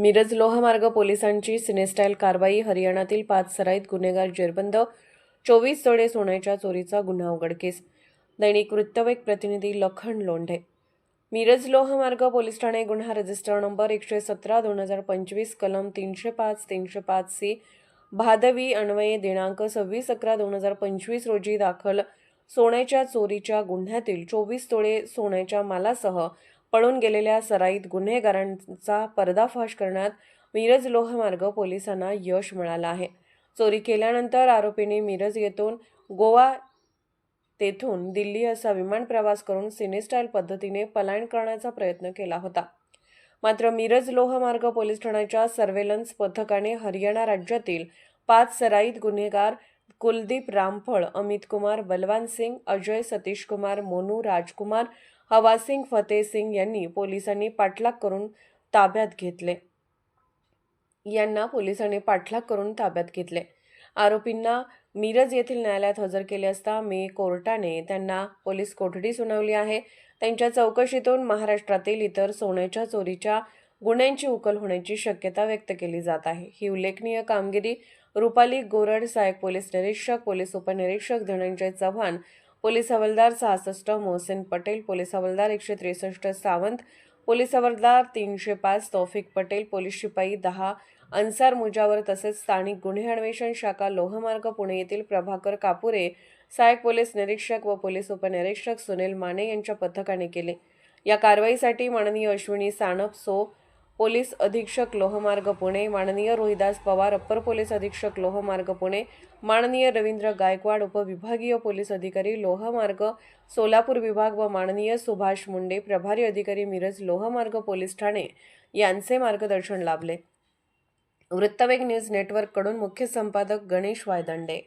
मिरज लोहमार्ग पोलिसांची सिनेस्टाईल कारवाई. हरियाणातील 5 सराईत गुन्हेगार जेरबंद. 24 तोळे सोन्याच्या चोरीचा गुन्हा उघडकीस. दैनिक वृत्तवेक प्रतिनिधी लखन लोंढे. मिरज लोहमार्ग पोलीस ठाणे गुन्हा रजिस्टर नंबर 117/2025 कलम 305 सी भादवी अन्वये दिनांक 26/11/2025 रोजी दाखल सोन्याच्या चोरीच्या गुन्ह्यातील 24 तोळे सोन्याच्या मालासह पळून गेलेल्या सराईत गुन्हेगारांचा पर्दाफाश करण्यात मिरज लोहमार्ग पोलिसांना यश मिळालं आहे. चोरी केल्यानंतर आरोपींनी मिरज येथून गोवा तेथून दिल्ली असा विमान प्रवास करून सिनेस्टाईल पद्धतीने पलायन करण्याचा प्रयत्न केला होता. मात्र मिरज लोहमार्ग पोलीस ठाण्याच्या सर्व्हेलन्स पथकाने हरियाणा राज्यातील 5 सराईत गुन्हेगार कुलदीप रामफळ, अमित कुमार, बलवान सिंग, अजय सतीश कुमार, मोनू राजकुमार, हवासिंग फतेह सिंग यांनी पोलिसांनी पाठलाग करून ताब्यात घेतले. आरोपींना मिरज येथील न्यायालयात हजर केले असता मे कोर्टाने त्यांना पोलीस कोठडी सुनावली आहे. त्यांच्या चौकशीतून महाराष्ट्रातील इतर सोन्याच्या चोरीच्या गुन्ह्यांची उकल होण्याची शक्यता व्यक्त केली जात आहे. ही उल्लेखनीय कामगिरी रुपाली गोरड, सहाय्यक पोलीस निरीक्षक, पोलीस उपनिरीक्षक धनंजय चव्हाण, पोलीस हवालदार 66 मोहसिन पटेल, पोलीस हवालदार 163 सावंत, पोलीस हवालदार 305 तौफिक पटेल, पोलीस शिपाई 10 अन्सार मुजावर तसेच स्थानिक गुन्हे अन्वेषण शाखा लोहमार्ग पुणे येथील प्रभाकर कापुरे, सहाय्यक पोलीस निरीक्षक व पोलीस उपनिरीक्षक सुनील माने यांच्या पथकाने केले. या कारवाईसाठी माननीय अश्विनी सानप सो पोलीस अधीक्षक लोहमार्ग पुणे, माननीय रोहिदास पवार अप्पर पोलीस अधीक्षक लोहमार्ग पुणे, माननीय रवींद्र गायकवाड उपविभागीय पोलीस अधिकारी लोहमार्ग सोलापूर विभाग व माननीय सुभाष मुंडे प्रभारी अधिकारी मिरज लोहमार्ग पोलीस ठाणे यांचे मार्गदर्शन लाभले. वृत्तवेग न्यूज नेटवर्क कडून मुख्य संपादक गणेश वायदंडे.